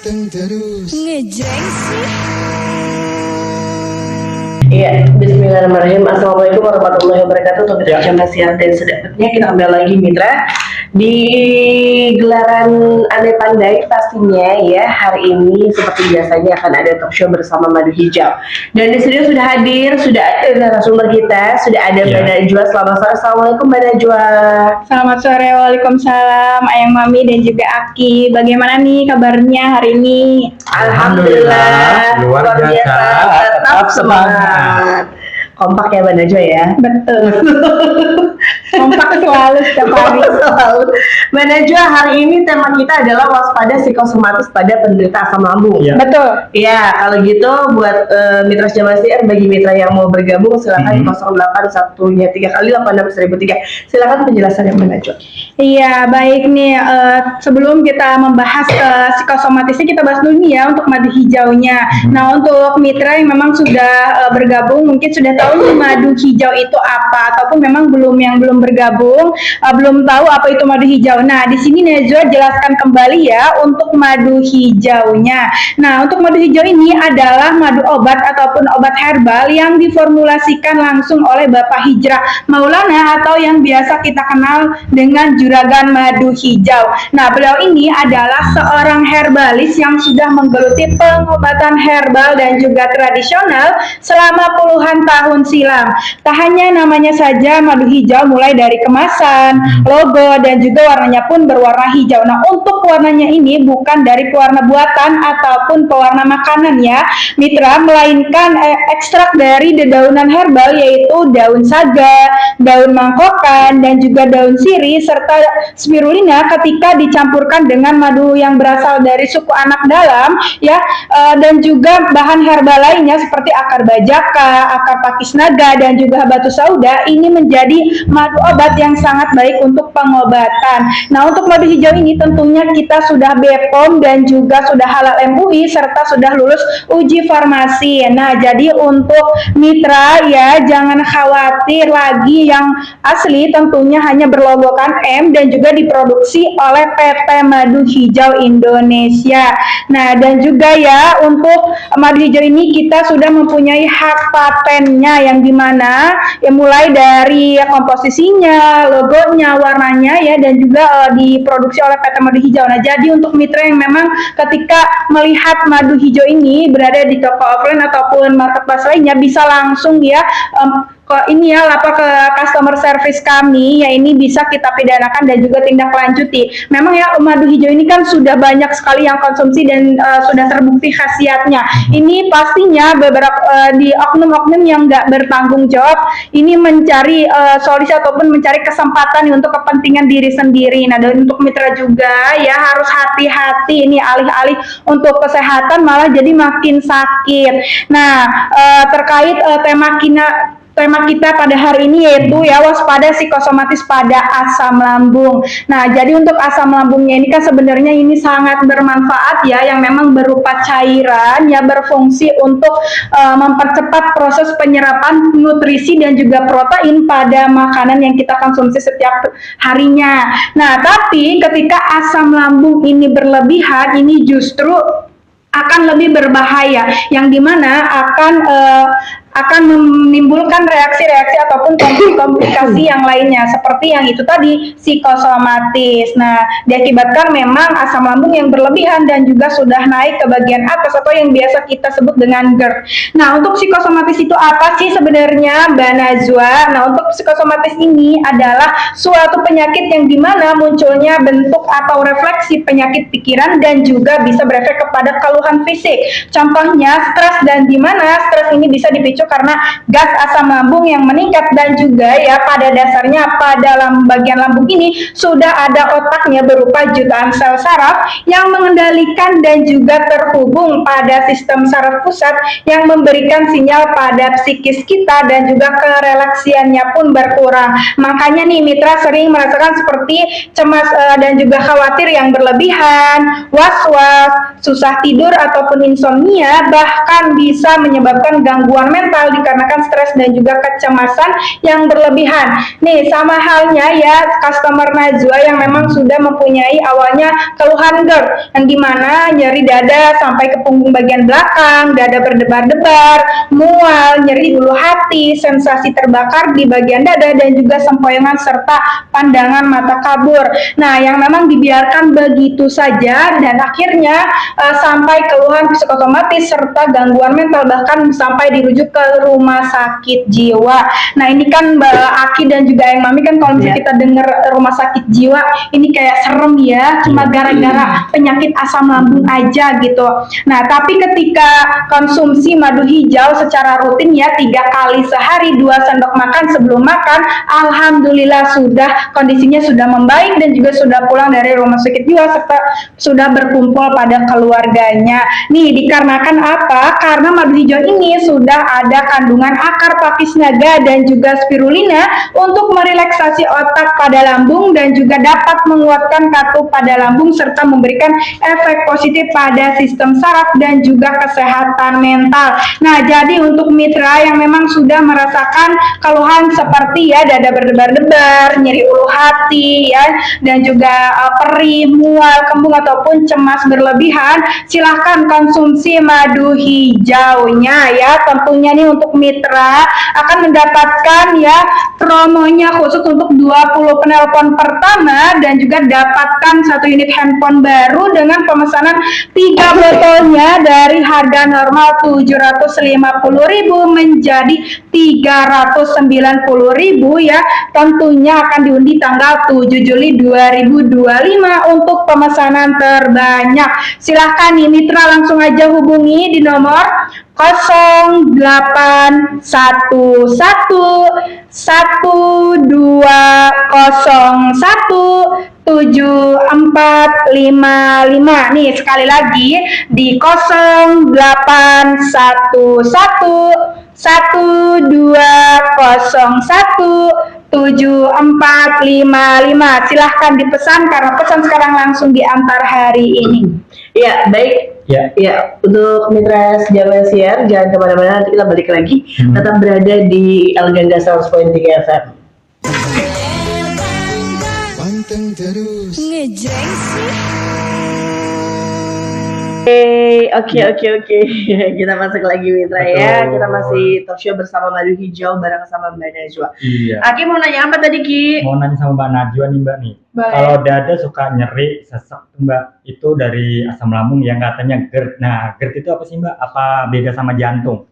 Ganteng terus. Ngejreng sih. Iya, bismillahirrahmanirrahim. Assalamualaikum warahmatullahi wabarakatuh. Untuk jam siang dan sedapatnya kita ambil lagi mitra di gelaran Ande Pandai pastinya ya. Hari ini seperti biasanya akan ada talk show bersama Madu Hijau. Dan di studio sudah hadir, sudah ada narasumber kita, sudah ada Mbak Najwa. Selamat sore. Assalamualaikum Mbak Najwa. Selamat sore, waalaikumsalam Ayang Mami dan juga Aki. Bagaimana nih kabarnya hari ini? Alhamdulillah, luar biasa. tetap semangat. Kompak ya Mbak Najwa ya. Betul. Kompak selalu setiap hari. Selalu. Mbak Najwa, hari ini tema kita adalah waspada psikosomatis pada penderita asam lambung. Ya. Betul. Ya, kalau gitu buat mitra Jamal CR, bagi mitra yang mau bergabung silakan 081-nya 3 kali 86.003. Silakan penjelasannya Mbak Najwa. Iya, baik nih. Sebelum kita membahas psikosomatisnya, kita bahas dulu nih ya untuk madu hijaunya. Nah, untuk mitra yang memang sudah bergabung, mungkin sudah tahu nih madu hijau itu apa, ataupun memang yang belum bergabung, belum tahu apa itu madu hijau. Nah, di sini Najwa jelaskan kembali ya untuk madu hijaunya. Nah, untuk madu hijau ini adalah madu obat ataupun obat herbal yang diformulasikan langsung oleh Bapak Hijrah Maulana atau yang biasa kita kenal dengan Juragan Madu Hijau. Nah, beliau ini adalah seorang herbalis yang sudah menggeluti pengobatan herbal dan juga tradisional selama puluhan tahun silam. Tak hanya namanya saja madu hijau, mulai dari kemasan, logo, dan juga warnanya pun berwarna hijau. Nah, untuk warnanya ini bukan dari pewarna buatan ataupun pewarna makanan ya, mitra, melainkan ekstrak dari dedaunan herbal yaitu daun saga, daun mangkokan, dan juga daun sirih serta spirulina ketika dicampurkan dengan madu yang berasal dari suku anak dalam ya, dan juga bahan herbal lainnya seperti akar bajaka, akar pakis naga, dan juga habatus sauda. Ini menjadi madu obat yang sangat baik untuk pengobatan. Nah, untuk madu hijau ini tentunya kita sudah BPOM dan juga sudah halal MUI serta sudah lulus uji farmasi. Nah, jadi untuk mitra ya jangan khawatir lagi, yang asli tentunya hanya berlogokan M dan juga diproduksi oleh PT Madu Hijau Indonesia. Nah, dan juga ya untuk madu hijau ini kita sudah mempunyai hak patennya, yang dimana ya mulai dari komposisinya, logonya, warnanya ya, dan juga diproduksi oleh PT Madu Hijau. Nah, jadi untuk mitra yang memang ketika melihat madu hijau ini berada di toko offline ataupun marketplace lainnya bisa langsung ya lapor ke customer service kami ya, ini bisa kita pidanakan dan juga tindak lanjuti. Memang ya madu hijau ini kan sudah banyak sekali yang konsumsi dan sudah terbukti khasiatnya. Ini pastinya beberapa di oknum-oknum yang nggak bertanggung jawab ini mencari solusi ataupun mencari kesempatan untuk kepentingan diri sendiri. Nah, dan untuk mitra juga ya harus hati-hati, ini alih-alih untuk kesehatan malah jadi makin sakit. Nah, terkait tema kita pada hari ini yaitu ya waspada psikosomatis pada asam lambung. Nah, jadi untuk asam lambungnya ini kan sebenarnya ini sangat bermanfaat ya, yang memang berupa cairan ya, berfungsi untuk mempercepat proses penyerapan nutrisi dan juga protein pada makanan yang kita konsumsi setiap harinya. Nah, tapi ketika asam lambung ini berlebihan, ini justru akan lebih berbahaya, yang dimana akan menimbulkan reaksi-reaksi ataupun komplikasi yang lainnya seperti yang itu tadi psikosomatis. Nah, diakibatkan memang asam lambung yang berlebihan dan juga sudah naik ke bagian atas atau yang biasa kita sebut dengan GERD. Nah, untuk psikosomatis itu apa sih sebenarnya Mbak Najwa? Nah, untuk psikosomatis ini adalah suatu penyakit yang dimana munculnya bentuk atau refleksi penyakit pikiran dan juga bisa berefek kepada keluhan fisik. Contohnya stres, dan dimana stres ini bisa dipicu karena gas asam lambung yang meningkat, dan juga ya pada dasarnya pada bagian lambung ini sudah ada otaknya berupa jutaan sel saraf yang mengendalikan dan juga terhubung pada sistem saraf pusat yang memberikan sinyal pada psikis kita, dan juga kerelaksiannya pun berkurang. Makanya nih mitra sering merasakan seperti cemas dan juga khawatir yang berlebihan, was-was, susah tidur ataupun insomnia, bahkan bisa menyebabkan gangguan mental mental dikarenakan stres dan juga kecemasan yang berlebihan. Nih, sama halnya ya customer Najwa yang memang sudah mempunyai awalnya keluhan GERD, yang dimana nyeri dada sampai ke punggung bagian belakang, dada berdebar-debar, mual, nyeri ulu hati, sensasi terbakar di bagian dada, dan juga sempoyongan serta pandangan mata kabur. Nah, yang memang dibiarkan begitu saja dan akhirnya sampai keluhan psikosomatis serta gangguan mental, bahkan sampai dirujuk ke rumah sakit jiwa. Nah, ini kan Mbak Aki dan juga Yang Mami kan kalau misalnya kita dengar rumah sakit jiwa ini kayak serem ya, cuma gara-gara penyakit asam lambung aja gitu. Nah, tapi ketika konsumsi madu hijau secara rutin ya 3 kali sehari, 2 sendok makan sebelum makan, alhamdulillah kondisinya sudah membaik dan juga sudah pulang dari rumah sakit jiwa serta sudah berkumpul pada keluarganya. Nih, dikarenakan apa? Karena madu hijau ini sudah ada kandungan akar pakis naga dan juga spirulina untuk merelaksasi otak pada lambung dan juga dapat menguatkan katup pada lambung serta memberikan efek positif pada sistem saraf dan juga kesehatan mental. Nah, jadi untuk mitra yang memang sudah merasakan keluhan seperti ya dada berdebar-debar, nyeri ulu hati ya, dan juga perih, mual, kembung ataupun cemas berlebihan, silahkan konsumsi madu hijaunya ya. Tentunya nih untuk mitra akan mendapatkan ya promonya khusus untuk 20 penelpon pertama dan juga dapatkan 1 unit handphone baru dengan pemesanan 3 botolnya dari harga normal 750.000 menjadi 390.000 ya. Tentunya akan diundi tanggal 7 Juli 2025 untuk pemesanan terbanyak. Silahkan nih mitra langsung aja hubungi di nomor 0811 1201 7455. Nih sekali lagi di 0811 1201 7455. Silahkan dipesan karena pesan sekarang langsung diantar hari ini. Ya, baik. Ya, untuk mitra Sejaman Siar, jangan kemana-mana, nanti kita balik lagi. Tetap berada di Elganda 100.3 FM. Panteng terus. Ngejreng sih. Oke. Kita masuk lagi mitra ya. Kita masih talk show bersama Madu Hijau bareng sama Mbak Najwa. Iya. Aki mau nanya apa tadi Ki? Mau nanya sama Mbak Najwa nih Mbak nih. Boleh. Kalau dada suka nyeri, sesek tuh Mbak, itu dari asam lambung yang katanya GERD. Nah, GERD itu apa sih Mbak? Apa beda sama jantung?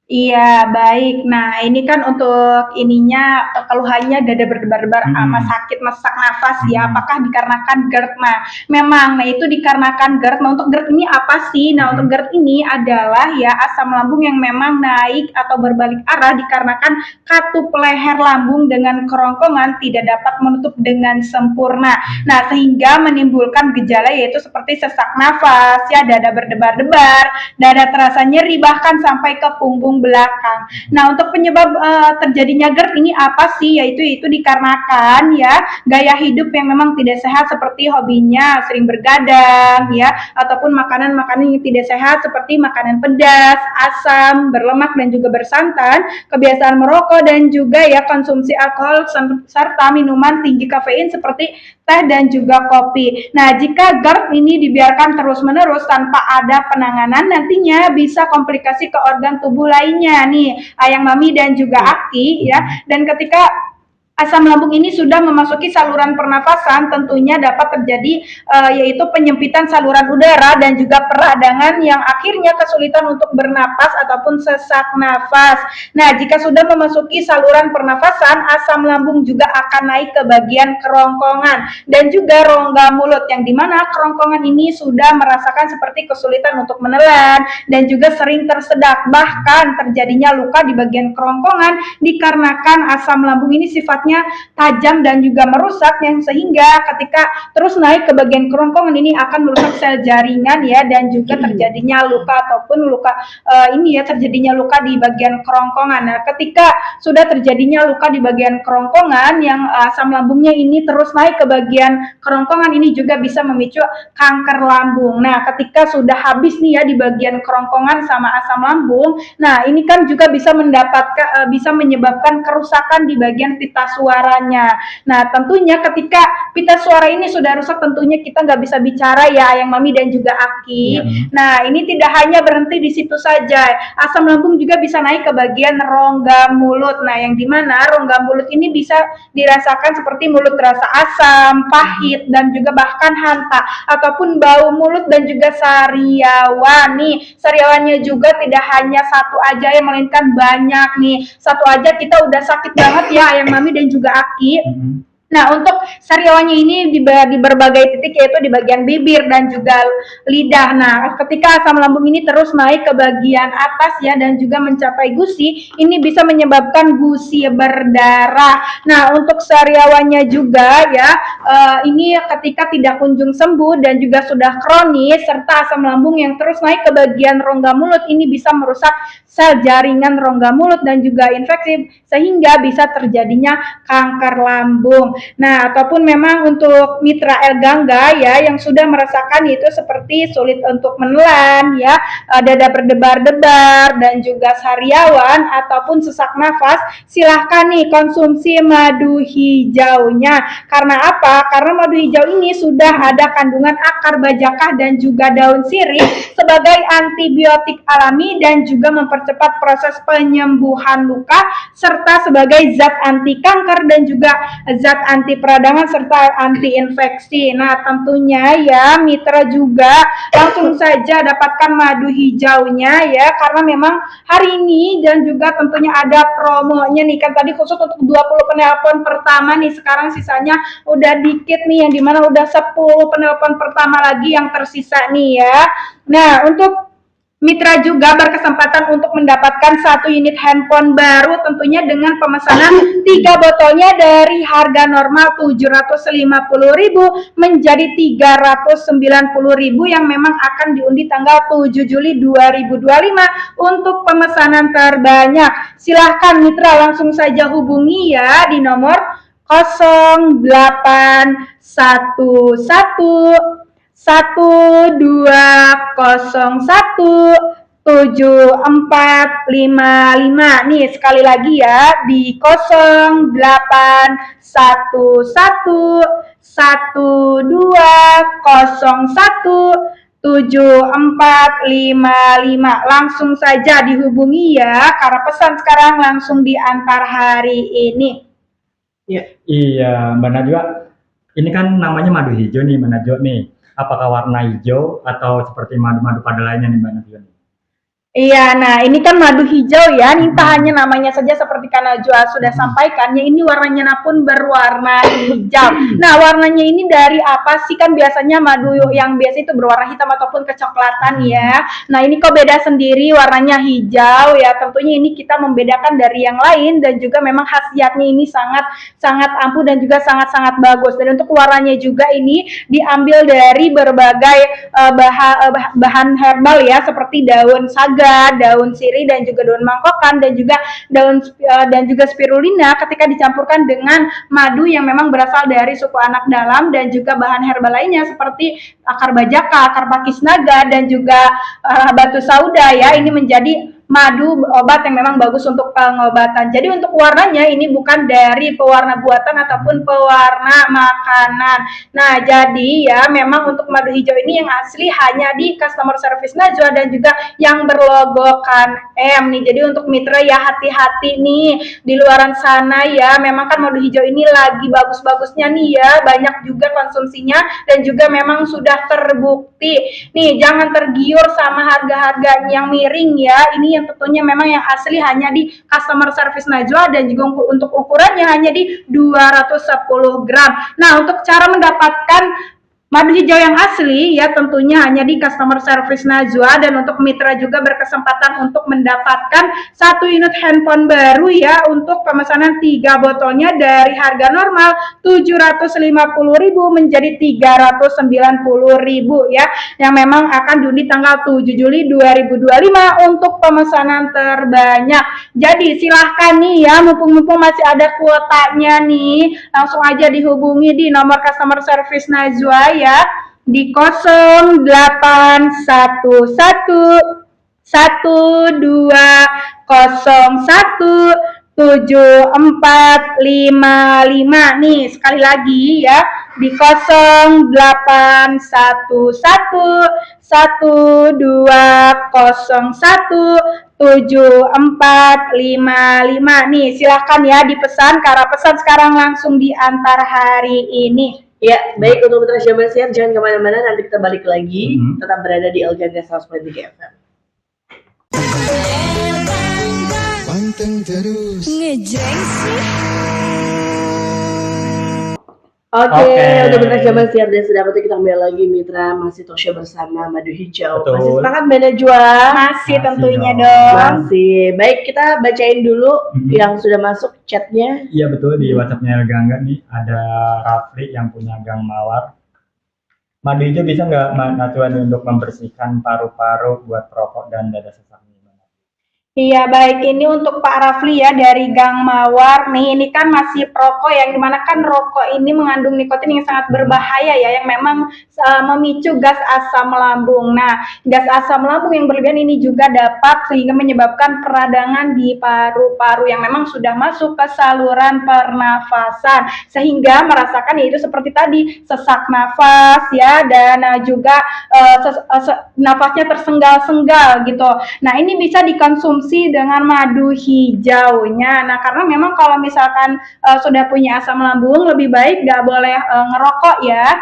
Iya, baik. Nah, ini kan untuk ininya keluhannya dada berdebar-debar sama sakit sesak nafas ya. Apakah dikarenakan GERD? Nah, memang itu dikarenakan GERD. Nah, untuk GERD ini apa sih? Nah, untuk GERD ini adalah ya asam lambung yang memang naik atau berbalik arah dikarenakan katup leher lambung dengan kerongkongan tidak dapat menutup dengan sempurna. Nah, sehingga menimbulkan gejala yaitu seperti sesak nafas, ya dada berdebar-debar, dada terasa nyeri bahkan sampai ke punggung belakang. Nah, untuk penyebab terjadinya GERD ini apa sih? Yaitu itu dikarenakan ya gaya hidup yang memang tidak sehat seperti hobinya sering bergadang ya, ataupun makanan-makanan yang tidak sehat seperti makanan pedas, asam, berlemak dan juga bersantan, kebiasaan merokok dan juga ya konsumsi alkohol serta minuman tinggi kafein seperti teh dan juga kopi. Nah, jika GERD ini dibiarkan terus-menerus tanpa ada penanganan, nantinya bisa komplikasi ke organ tubuh lainnya nih, Yang Mami dan juga Aki ya. Dan ketika asam lambung ini sudah memasuki saluran pernafasan, tentunya dapat terjadi yaitu penyempitan saluran udara dan juga peradangan yang akhirnya kesulitan untuk bernapas ataupun sesak nafas. Nah, jika sudah memasuki saluran pernafasan, asam lambung juga akan naik ke bagian kerongkongan dan juga rongga mulut, yang dimana kerongkongan ini sudah merasakan seperti kesulitan untuk menelan dan juga sering tersedak, bahkan terjadinya luka di bagian kerongkongan dikarenakan asam lambung ini sifatnya sifatnya tajam dan juga merusak, yang sehingga ketika terus naik ke bagian kerongkongan ini akan merusak sel jaringan ya, dan juga terjadinya luka ataupun luka terjadinya luka di bagian kerongkongan. Nah, ketika sudah terjadinya luka di bagian kerongkongan yang asam lambungnya ini terus naik ke bagian kerongkongan, ini juga bisa memicu kanker lambung. Nah, ketika sudah habis nih ya di bagian kerongkongan sama asam lambung, nah ini kan juga bisa bisa menyebabkan kerusakan di bagian pita suaranya. Nah, tentunya ketika pita suara ini sudah rusak, tentunya kita nggak bisa bicara ya, Ayang Mami dan juga Aki. Nah, ini tidak hanya berhenti di situ saja. Asam lambung juga bisa naik ke bagian rongga mulut. Nah, yang dimana rongga mulut ini bisa dirasakan seperti mulut terasa asam, pahit, dan juga bahkan hanta ataupun bau mulut dan juga sariawan. Nih, sariawannya juga tidak hanya satu aja yang melainkan banyak nih. Satu aja kita udah sakit banget ya, Ayang Mami dan juga Aki. Nah, untuk sariawannya ini di berbagai titik, yaitu di bagian bibir dan juga lidah. Nah, ketika asam lambung ini terus naik ke bagian atas ya dan juga mencapai gusi, ini bisa menyebabkan gusi berdarah. Nah, untuk sariawannya juga ya, ini ketika tidak kunjung sembuh dan juga sudah kronis, serta asam lambung yang terus naik ke bagian rongga mulut, ini bisa merusak sel jaringan rongga mulut dan juga infeksi, sehingga bisa terjadinya kanker lambung. Nah, ataupun memang untuk mitra L gangga ya yang sudah merasakan itu seperti sulit untuk menelan ya, dada berdebar-debar dan juga sariawan ataupun sesak nafas, silahkan nih konsumsi madu hijaunya. Karena apa? Karena madu hijau ini sudah ada kandungan akar bajakah dan juga daun sirih sebagai antibiotik alami dan juga mempercepat proses penyembuhan luka, serta sebagai zat anti kanker dan juga zat anti peradangan serta anti infeksi. Nah, tentunya ya mitra juga langsung saja dapatkan madu hijaunya ya, karena memang hari ini dan juga tentunya ada promonya nih kan, tadi khusus untuk 20 penelpon pertama nih, sekarang sisanya udah dikit nih, yang dimana udah 10 penelpon pertama lagi yang tersisa nih ya. Nah, untuk mitra juga berkesempatan untuk mendapatkan 1 unit handphone baru tentunya dengan pemesanan 3 botolnya dari harga normal 750.000 menjadi 390.000 yang memang akan diundi tanggal 7 Juli 2025 untuk pemesanan terbanyak. Silahkan mitra langsung saja hubungi ya di nomor 0811 12017455. Nih sekali lagi ya di 081112017455. Langsung saja dihubungi ya, karena pesan sekarang langsung diantar hari ini. Iya, Mbak Najwa. Ini kan namanya madu hijau nih, Mbak Najwa nih. Apakah warna hijau atau seperti madu-madu pada lainnya nih, Mbak Najwa? Iya, nah ini kan madu hijau ya, ini tak hanya namanya saja seperti Kak Najwa sudah sampaikan, ya ini warnanya pun berwarna hijau. Nah, warnanya ini dari apa sih? Kan biasanya madu yang biasa itu berwarna hitam ataupun kecoklatan ya. Nah, ini kok beda sendiri warnanya hijau ya. Tentunya ini kita membedakan dari yang lain dan juga memang khasiatnya ini sangat ampuh dan juga sangat bagus. Dan untuk warnanya juga ini diambil dari berbagai bahan herbal ya, seperti daun saga, daun sirih dan juga daun mangkokan dan juga spirulina, ketika dicampurkan dengan madu yang memang berasal dari suku anak dalam dan juga bahan herbal lainnya seperti akar bajaka, akar pakis naga dan juga batu sauda ya, ini menjadi madu obat yang memang bagus untuk pengobatan. Jadi untuk warnanya ini bukan dari pewarna buatan ataupun pewarna makanan. Nah, jadi ya memang untuk madu hijau ini yang asli hanya di customer service Najwa dan juga yang berlogokan M nih. Jadi untuk mitra ya hati-hati nih di luaran sana ya. Memang kan madu hijau ini lagi bagus-bagusnya nih ya, banyak juga konsumsinya dan juga memang sudah terbukti. Nih, jangan tergiur sama harga-harga yang miring ya. Ini yang tentunya memang yang asli hanya di customer service Najwa dan juga untuk ukurannya hanya di 210 gram. Nah, untuk cara mendapatkan madu hijau yang asli ya tentunya hanya di customer service Najwa, dan untuk mitra juga berkesempatan untuk mendapatkan 1 unit handphone baru ya untuk pemesanan 3 botolnya dari harga normal 750.000 menjadi 390.000 ya, yang memang akan diundi tanggal 7 Juli 2025 untuk pemesanan terbanyak. Jadi silahkan nih ya, mumpung masih ada kuotanya nih, langsung aja dihubungi di nomor customer service Najwa ya di 0811-1201-7455 nih, sekali lagi ya di 0811-1201-7455 nih, silahkan ya dipesan, karena pesan sekarang langsung diantar hari ini. Ya, baik, untuk mitra Jamal Siap, jangan kemana-mana, nanti kita balik lagi. Tetap berada di Elganda 100.3 FM. Panteng terus. Oke, untuk mitra Jamal Siap dan sudah betul, kita kembali lagi mitra, masih talk show bersama Madu Hijau. Betul. Masih semangat Mbak Najwa? Masih tentunya dong. dong. Masih. Baik, kita bacain dulu yang sudah masuk chatnya. Iya betul, di WhatsApp-nya Elgangga nih ada Rafli yang punya gang mawar. Madu hijau bisa nggak Najwa nih untuk membersihkan paru-paru buat perokok dan dada sesak nih? Iya, baik, ini untuk Pak Rafli ya dari Gang Mawar nih. Ini kan masih perokok, yang dimana kan rokok ini mengandung nikotin yang sangat berbahaya ya, yang memang memicu gas asam lambung. Nah, gas asam lambung yang berlebihan ini juga dapat sehingga menyebabkan peradangan di paru-paru yang memang sudah masuk ke saluran pernafasan, sehingga merasakan yaitu seperti tadi sesak nafas ya, dan juga nafasnya tersenggal-senggal gitu. Nah, ini bisa dikonsumsi dengan madu hijaunya. Nah, karena memang kalau misalkan sudah punya asam lambung, lebih baik nggak boleh ngerokok ya.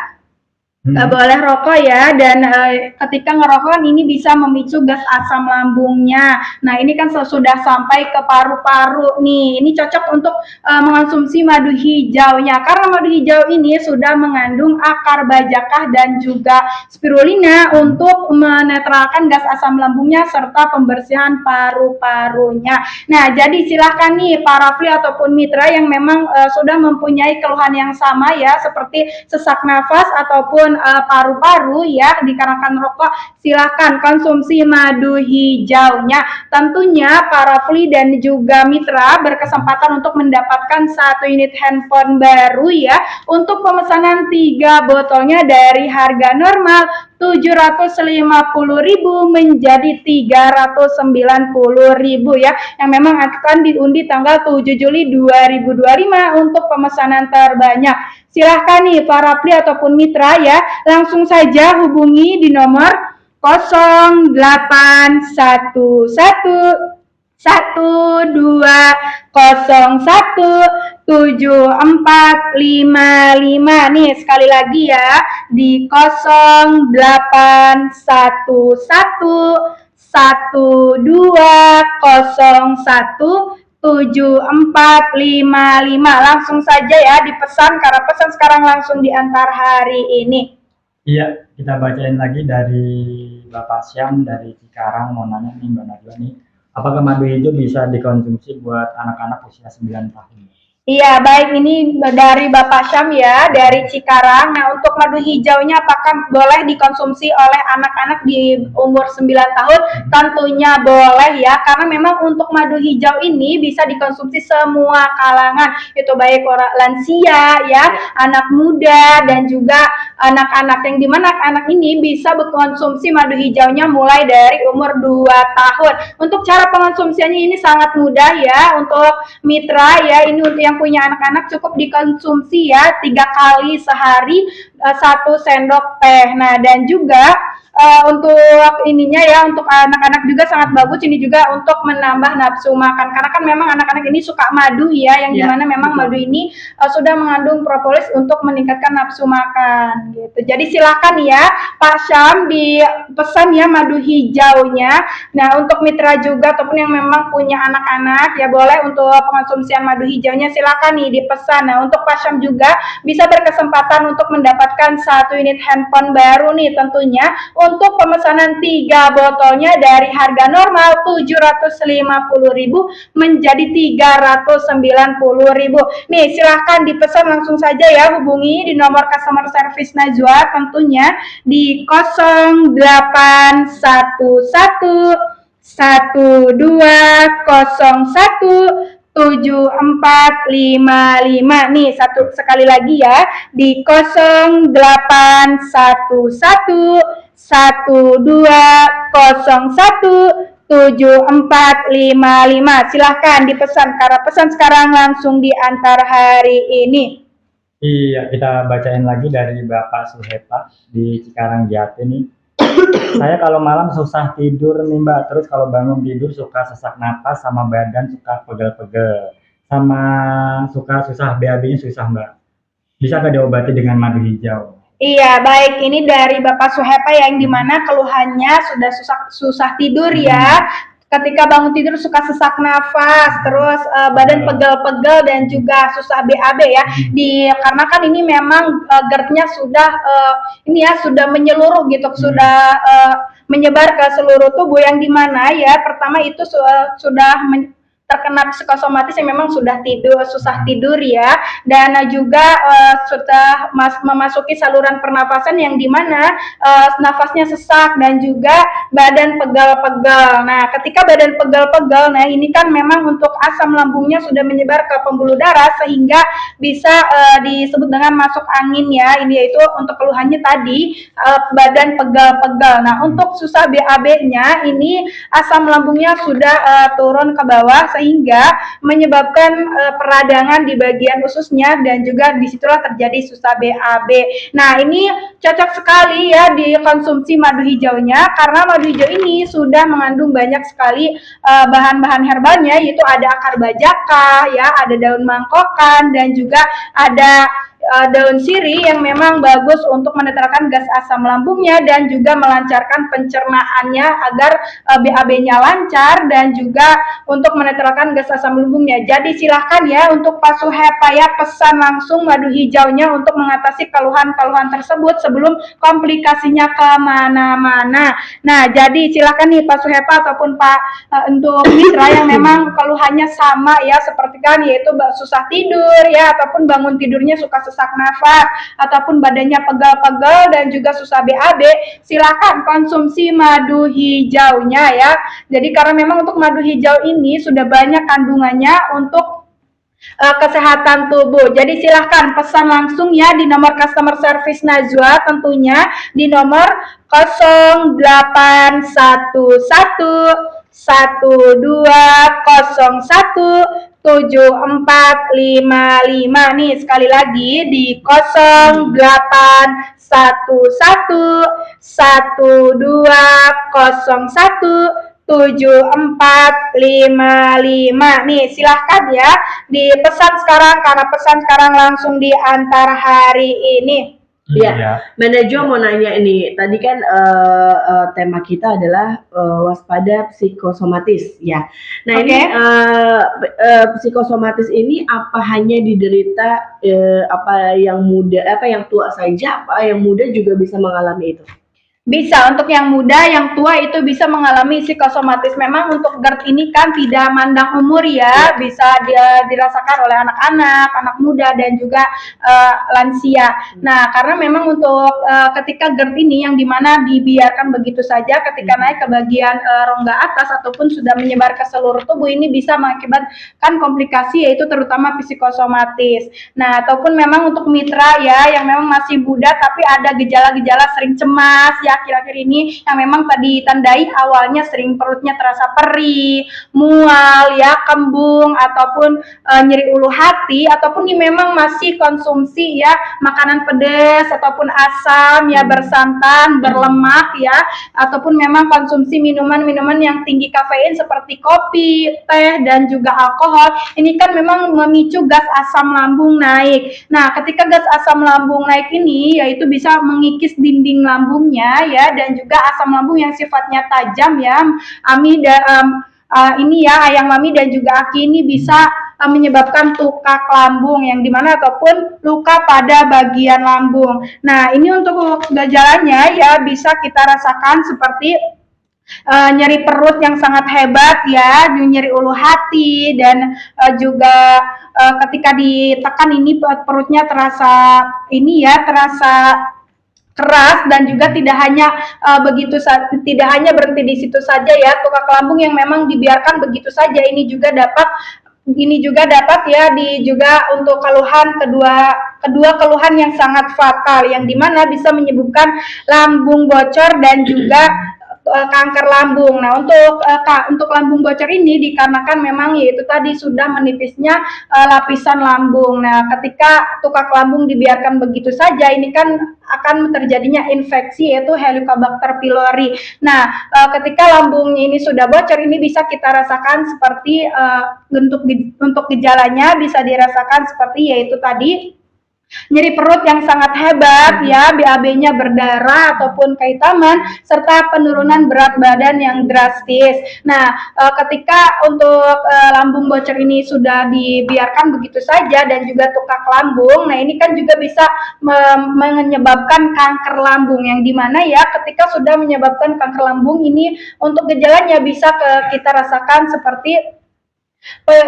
Nggak boleh rokok ya, dan ketika ngerokok ini bisa memicu gas asam lambungnya. Nah, ini kan sudah sampai ke paru-paru nih. Ini cocok untuk mengonsumsi madu hijaunya, karena madu hijau ini sudah mengandung akar bajakah dan juga spirulina untuk menetralkan gas asam lambungnya serta pembersihan paru-parunya. Nah, jadi silahkan nih para Rafli ataupun mitra yang memang sudah mempunyai keluhan yang sama ya, seperti sesak nafas ataupun paru-paru ya dikarenakan rokok, silahkan konsumsi madu hijaunya. Tentunya para Rafli dan juga mitra berkesempatan untuk mendapatkan 1 unit handphone baru ya untuk pemesanan 3 botolnya dari harga normal 750.000 menjadi 390.000 ya, yang memang akan diundi tanggal 7 Juli 2025 untuk pemesanan terbanyak. Silahkan nih para Rafli ataupun mitra ya, langsung saja hubungi di nomor 0811-1201-7455 nih, sekali lagi ya di 0811-1201-7455. Langsung saja ya dipesan, karena pesan sekarang langsung diantar hari ini. Iya, kita bacain lagi dari Bapak Syam dari Cikarang, mau nanya nih Mbak Najwa nih, apakah madu hijau bisa dikonsumsi buat anak-anak usia 9 tahun? Iya, baik, ini dari Bapak Syam ya, dari Cikarang. Nah, untuk madu hijaunya apakah boleh dikonsumsi oleh anak-anak di umur 9 tahun? Tentunya boleh ya, karena memang untuk madu hijau ini bisa dikonsumsi semua kalangan, itu baik orang lansia ya, anak muda, dan juga anak-anak, yang dimana anak ini bisa berkonsumsi madu hijaunya mulai dari umur 2 tahun. Untuk cara pengonsumsiannya ini sangat mudah ya, untuk mitra ya, ini untuk yang punya anak-anak cukup dikonsumsi ya 3 kali sehari 1 sendok teh. Nah, dan juga untuk ininya ya, untuk anak-anak juga sangat bagus. Ini juga untuk menambah nafsu makan, karena kan memang anak-anak ini suka madu ya, yang Ya, dimana memang betul. madu ini sudah mengandung propolis untuk meningkatkan nafsu makan gitu. Jadi silakan ya Pak Syam dipesan ya madu hijaunya. Nah, untuk mitra juga ataupun yang memang punya anak-anak ya, boleh untuk pengonsumsian madu hijaunya silakan nih dipesan. Nah, untuk Pak Syam juga bisa berkesempatan untuk mendapatkan 1 unit handphone baru nih tentunya, untuk pemesanan 3 botolnya dari harga normal 750.000 menjadi 390.000. Nih, silahkan dipesan langsung saja ya, hubungi di nomor customer service Najwa tentunya di 081112017455. Nih, sekali lagi ya, di 081112017455. Silahkan dipesan, karena pesan sekarang langsung diantar hari ini. Iya, kita bacain lagi dari Bapak Suhepa di Cikarang Jati nih. Saya kalau malam susah tidur nih Mbak, terus kalau bangun tidur suka sesak napas sama badan suka pegel-pegel, sama suka susah BAB-nya susah Mbak. Bisa nggak diobati dengan madu hijau? Iya, baik. Ini dari Bapak Suhepa yang dimana keluhannya sudah susah tidur ya. Ketika bangun tidur suka sesak nafas, terus badan pegel-pegel dan juga susah BAB ya. Karena kan ini memang GERD-nya sudah ini ya, sudah menyeluruh gitu, sudah menyebar ke seluruh tubuh, yang dimana ya pertama itu sudah terkena psikosomatis yang memang sudah susah tidur ya, dan juga sudah memasuki saluran pernafasan yang dimana nafasnya sesak dan juga badan pegel-pegel. Nah, ketika badan pegel-pegel, nah ini kan memang untuk asam lambungnya sudah menyebar ke pembuluh darah sehingga bisa disebut dengan masuk angin ya. Ini yaitu untuk keluhannya tadi badan pegel-pegel. Nah, untuk susah BAB-nya ini asam lambungnya sudah turun ke bawah sehingga menyebabkan peradangan di bagian ususnya dan juga disitulah terjadi susah BAB. Nah, ini cocok sekali ya dikonsumsi madu hijaunya, karena madu hijau ini sudah mengandung banyak sekali bahan-bahan herbalnya, yaitu ada akar bajaka ya, ada daun mangkokan, dan juga ada daun sirih yang memang bagus untuk menetralkan gas asam lambungnya dan juga melancarkan pencernaannya agar BAB-nya lancar dan juga untuk menetralkan gas asam lambungnya. Jadi silahkan ya untuk Pak Suhepa ya, pesan langsung madu hijaunya untuk mengatasi keluhan-keluhan tersebut sebelum komplikasinya kemana-mana. Nah, jadi silahkan nih Pak Suhepa ataupun Pak untuk mitra yang memang keluhannya sama ya, seperti kan yaitu susah tidur ya, ataupun bangun tidurnya suka sesak nafas, ataupun badannya pegel-pegel dan juga susah BAB, silakan konsumsi madu hijaunya ya. Jadi karena memang untuk madu hijau ini sudah banyak kandungannya untuk kesehatan tubuh. Jadi silahkan pesan langsung ya di nomor customer service Najwa tentunya di nomor 081112017455. Nih sekali lagi di 081112017455. Nih silahkan ya dipesan sekarang, karena pesan sekarang langsung diantar hari ini. Ya, Mbak Najwa mau nanya ini, tadi kan tema kita adalah waspada psikosomatis ya. Nah ini psikosomatis ini apa hanya diderita apa yang muda, apa yang tua saja, apa yang muda juga bisa mengalami itu? Bisa, untuk yang muda, yang tua itu bisa mengalami psikosomatis. Memang untuk GERD ini kan tidak mandang umur ya, bisa dirasakan oleh anak-anak, anak muda, dan juga lansia. Nah, karena memang untuk ketika GERD ini yang dimana dibiarkan begitu saja, ketika naik ke bagian rongga atas ataupun sudah menyebar ke seluruh tubuh, ini bisa mengakibatkan komplikasi, yaitu terutama psikosomatis. Nah, ataupun memang untuk mitra ya, yang memang masih muda tapi ada gejala-gejala sering cemas ya, ya akhir-akhir ini yang memang tadi ditandai awalnya sering perutnya terasa perih, mual ya, kembung ataupun nyeri ulu hati, ataupun ini memang masih konsumsi ya makanan pedas ataupun asam ya, bersantan, berlemak ya, ataupun memang konsumsi minuman-minuman yang tinggi kafein seperti kopi, teh dan juga alkohol. Ini kan memang memicu gas asam lambung naik. Nah, ketika gas asam lambung naik ini yaitu bisa mengikis dinding lambungnya ya, dan juga asam lambung yang sifatnya tajam ya. Ini ya Ayang Mami dan juga Aki, ini bisa menyebabkan tukak lambung yang dimana ataupun luka pada bagian lambung. Nah, ini untuk gejalanya ya bisa kita rasakan seperti nyeri perut yang sangat hebat ya, nyeri ulu hati, dan juga ketika ditekan ini perutnya terasa keras, dan juga tidak hanya tidak hanya berhenti di situ saja ya, tukak lambung yang memang dibiarkan begitu saja ini juga dapat juga untuk kedua keluhan yang sangat fatal, yang dimana bisa menyebabkan lambung bocor dan juga kanker lambung. Nah, untuk lambung bocor ini dikarenakan memang yaitu tadi sudah menipisnya lapisan lambung. Nah, ketika tukak lambung dibiarkan begitu saja, ini kan akan terjadinya infeksi yaitu Helicobacter pylori. Nah, ketika lambungnya ini sudah bocor, ini bisa kita rasakan seperti untuk gejalanya bisa dirasakan seperti yaitu tadi nyeri perut yang sangat hebat ya, BAB-nya berdarah ataupun kehitaman, serta penurunan berat badan yang drastis. Nah, ketika untuk lambung bocor ini sudah dibiarkan begitu saja dan juga tukak lambung, nah ini kan juga bisa menyebabkan kanker lambung, yang dimana ya ketika sudah menyebabkan kanker lambung ini untuk gejalanya bisa kita rasakan seperti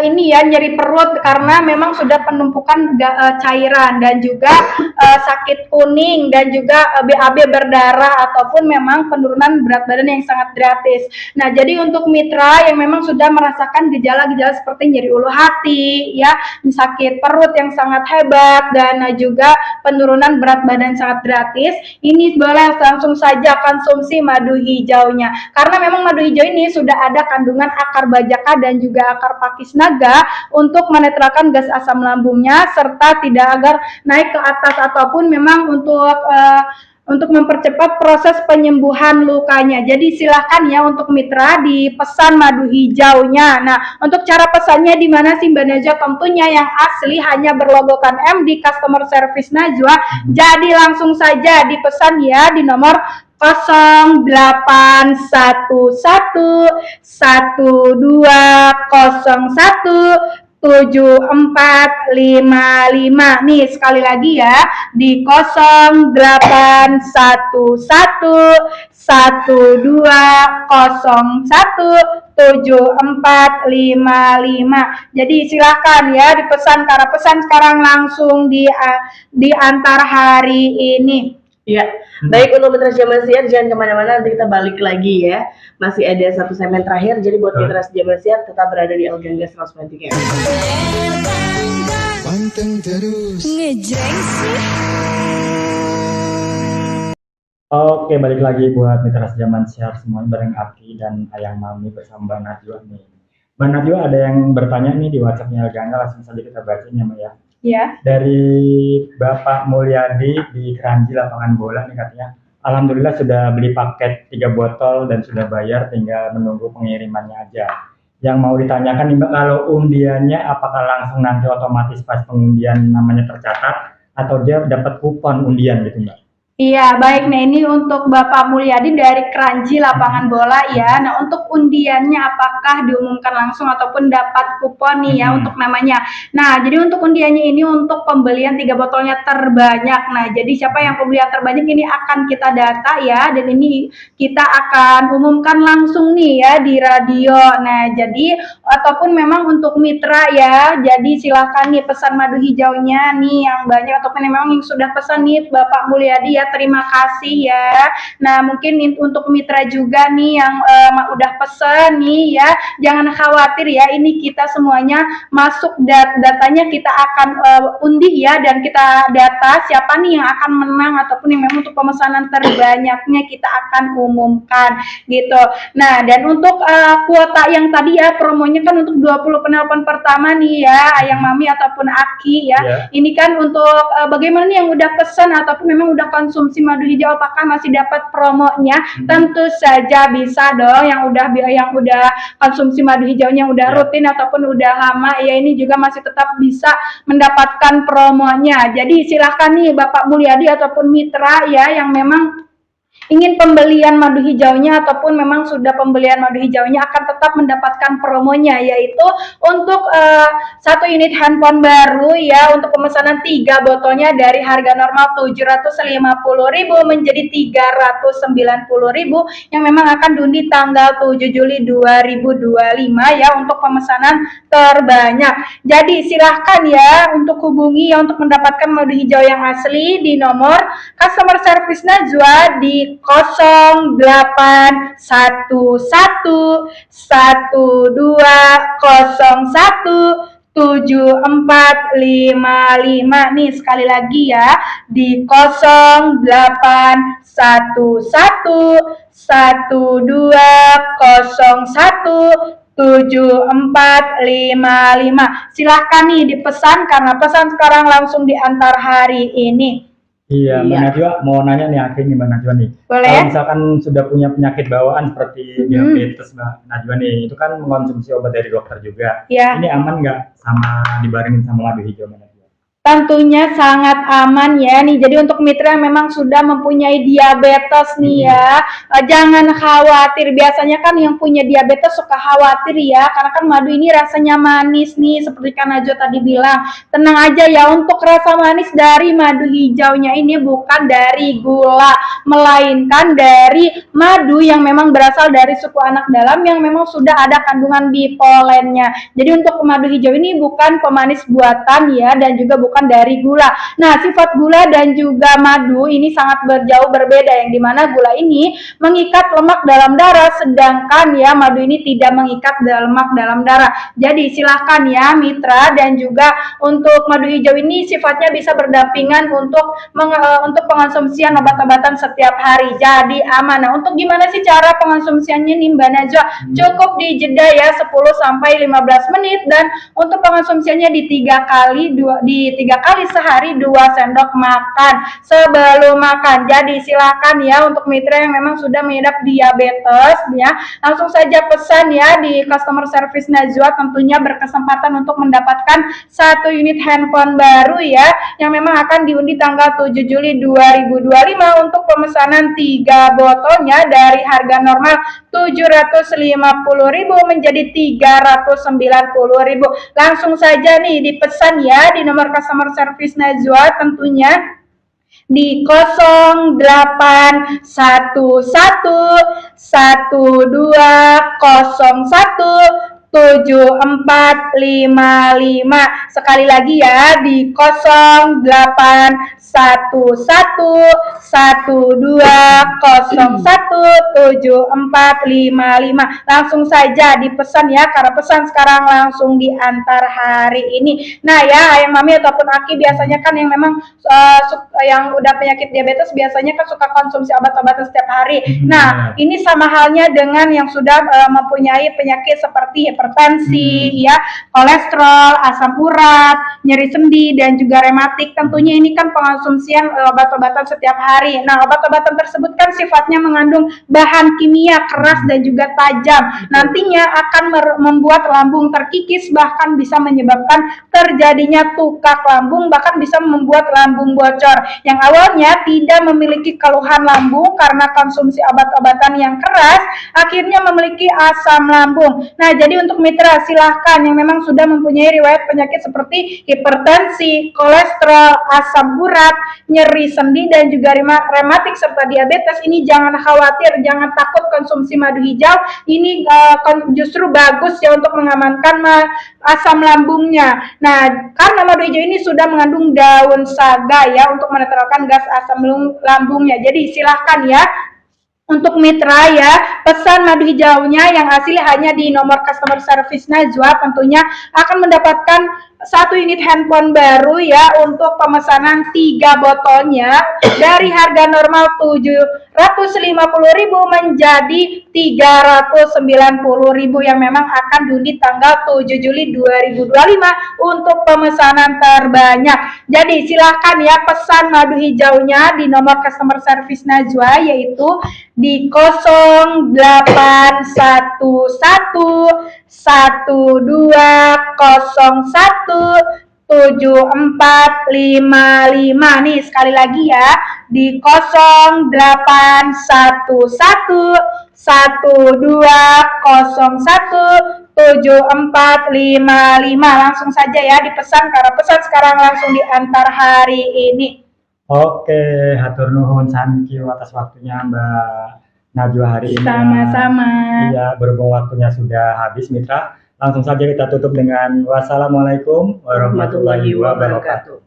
ini ya, nyeri perut karena memang sudah penumpukan cairan, dan juga sakit kuning, dan juga BAB berdarah ataupun memang penurunan berat badan yang sangat drastis. Nah, jadi untuk mitra yang memang sudah merasakan gejala-gejala seperti nyeri ulu hati ya, sakit perut yang sangat hebat, dan juga penurunan berat badan sangat drastis, ini boleh langsung saja konsumsi madu hijaunya, karena memang madu hijau ini sudah ada kandungan akar bajaka dan juga akar pakis naga untuk menetralkan gas asam lambungnya, serta tidak agar naik ke atas, ataupun memang untuk mempercepat proses penyembuhan lukanya. Jadi silahkan ya untuk mitra dipesan madu hijaunya. Nah, untuk cara pesannya di mana sih Mbak Najwa? Tentunya yang asli hanya berlogokan M di customer service Najwa. Jadi langsung saja dipesan ya di nomor 081112017455. Nih sekali lagi ya, di 081112017455. Jadi silakan ya dipesan, karena pesan sekarang langsung diantar hari ini. Ya, baik untuk mitra Jaman Siar, jangan kemana-mana, nanti kita balik lagi ya. Masih ada satu segmen terakhir, jadi buat mitra Jaman Siar tetap berada di El Gangga 193. Panteng terus. Oke, balik lagi buat mitra Jaman Siar semuanya bareng Aki dan Ayang Mami bersama Mbak Najwa nih. Mbak Najwa ada yang bertanya nih di WhatsApp-nya El Gangga, langsung saja kita bacain ya Mbak ya. Ya. Dari Bapak Mulyadi di Keranji Lapangan Bola nih katanya, alhamdulillah sudah beli paket 3 botol dan sudah bayar, tinggal menunggu pengirimannya aja. Yang mau ditanyakan nih Mbak, kalau undiannya apakah langsung nanti otomatis pas pengundian namanya tercatat, atau dia dapat kupon undian gitu Mbak? Iya, baik. Nah, ini untuk Bapak Mulyadi dari Keranji Lapangan Bola ya. Nah, untuk undiannya apakah diumumkan langsung ataupun dapat kupon nih ya untuk namanya. Nah, jadi untuk undiannya ini untuk pembelian 3 botolnya terbanyak. Nah, jadi siapa yang pembelian terbanyak ini akan kita data ya, dan ini kita akan umumkan langsung nih ya di radio. Nah, jadi ataupun memang untuk mitra ya, jadi silakan nih pesan madu hijaunya nih yang banyak, ataupun yang memang yang sudah pesan nih Bapak Mulyadi ya, terima kasih ya. Nah, mungkin untuk mitra juga nih yang udah pesen nih ya, jangan khawatir ya, ini kita semuanya masuk datanya kita akan undi ya, dan kita data siapa nih yang akan menang ataupun yang memang untuk pemesanan terbanyaknya kita akan umumkan gitu. Nah, dan untuk kuota yang tadi ya, promonya kan untuk 20 penelpon pertama nih ya, Ayang Mami ataupun Aki ya. Ini kan untuk bagaimana nih yang udah pesan ataupun memang udah konsumsi madu hijau, apakah masih dapat promonya? Tentu saja bisa dong, yang udah konsumsi madu hijaunya udah rutin ataupun udah lama ya, ini juga masih tetap bisa mendapatkan promonya. Jadi silahkan nih Bapak Mulyadi ataupun mitra ya yang memang ingin pembelian madu hijaunya ataupun memang sudah pembelian madu hijaunya akan tetap mendapatkan promonya, yaitu untuk 1 unit handphone baru ya, untuk pemesanan 3 botolnya dari harga normal 750.000 menjadi 390.000 yang memang akan diundi tanggal 7 Juli 2025 ya, untuk pemesanan terbanyak. Jadi silahkan ya untuk hubungi ya untuk mendapatkan madu hijau yang asli di nomor customer service Najwa di 081112017455 nih, sekali lagi ya di 081112017455. Silahkan nih dipesan karena pesan sekarang langsung diantar hari ini. Iya, Mbak Najwa mau nanya nih akhirnya Mbak Najwa nih. Boleh. Kalau misalkan sudah punya penyakit bawaan seperti diabetes Mbak Najwa nih, itu kan mengkonsumsi obat dari dokter juga. Iya. Ini aman nggak sama dibarengin sama madu hijau Mbak Najwa? Tentunya sangat aman ya nih. Jadi untuk mitra yang memang sudah mempunyai diabetes nih ya, jangan khawatir. Biasanya kan yang punya diabetes suka khawatir ya, karena kan madu ini rasanya manis nih, seperti Kak Najwa tadi bilang. Tenang aja ya, untuk rasa manis dari madu hijaunya ini bukan dari gula, melainkan dari madu yang memang berasal dari suku anak dalam yang memang sudah ada kandungan bipolennya. Jadi untuk madu hijau ini bukan pemanis buatan ya, dan juga bukan dari gula. Nah, sifat gula dan juga madu ini sangat jauh berbeda, yang dimana gula ini mengikat lemak dalam darah, sedangkan ya madu ini tidak mengikat lemak dalam darah. Jadi silahkan ya mitra, dan juga untuk madu hijau ini sifatnya bisa berdampingan untuk pengonsumsian obat-obatan setiap hari. Jadi aman. Nah, untuk gimana sih cara pengonsumsiannya nih Mbak Najwa? Cukup dijeda ya 10 sampai 15 menit, dan untuk pengonsumsiannya di 3 kali sehari 2 sendok makan sebelum makan. Jadi silakan ya untuk mitra yang memang sudah mengidap diabetes ya, langsung saja pesan ya di customer service Najwa, tentunya berkesempatan untuk mendapatkan 1 unit handphone baru ya, yang memang akan diundi tanggal 7 Juli 2025 untuk pemesanan 3 botolnya dari harga normal 750.000 menjadi 390.000. Langsung saja nih dipesan ya di nomor customer service Najwa, tentunya di 081112017455. Sekali lagi ya di 081112017455. Langsung saja dipesan ya, karena pesan sekarang langsung diantar hari ini. Nah ya, Ayang Mami ataupun Aki biasanya kan yang memang yang udah penyakit diabetes biasanya kan suka konsumsi obat-obatan setiap hari. Nah, ini sama halnya dengan yang sudah mempunyai penyakit seperti hipertensi, ya, kolesterol, asam urat, nyeri sendi, dan juga rematik. Tentunya ini kan pengonsumsian obat-obatan setiap hari. Nah, obat-obatan tersebut kan sifatnya mengandung bahan kimia keras dan juga tajam. Nantinya akan membuat lambung terkikis, bahkan bisa menyebabkan terjadinya tukak lambung, bahkan bisa membuat lambung bocor. Yang awalnya tidak memiliki keluhan lambung karena konsumsi obat-obatan yang keras, akhirnya memiliki asam lambung. Nah, jadi untuk mitra silahkan yang memang sudah mempunyai riwayat penyakit-penyakit seperti hipertensi, kolesterol, asam urat, nyeri sendi, dan juga rematik serta diabetes. Ini jangan khawatir, jangan takut konsumsi madu hijau. Ini justru bagus ya untuk mengamankan asam lambungnya. Nah, karena madu hijau ini sudah mengandung daun saga ya untuk menetralkan gas asam lambungnya. Jadi silahkan ya untuk mitra ya, pesan madu hijaunya yang asli hanya di nomor customer service Najwa, tentunya akan mendapatkan 1 unit handphone baru ya untuk pemesanan 3 botolnya dari harga normal 750.000 menjadi 390.000 yang memang akan diundi tanggal 7 Juli 2025 untuk pemesanan terbanyak. Jadi silahkan ya pesan madu hijaunya di nomor customer service Najwa, yaitu di 081112017455 nih, sekali lagi ya, di 081112017455. Langsung saja ya dipesan, karena pesan sekarang langsung diantar hari ini. Oke, hatur nuhun sankyu atas waktunya Mbak Najwa hari ini. Sama-sama. Iya, berhubung waktunya sudah habis mitra, langsung saja kita tutup dengan wassalamualaikum warahmatullahi wabarakatuh.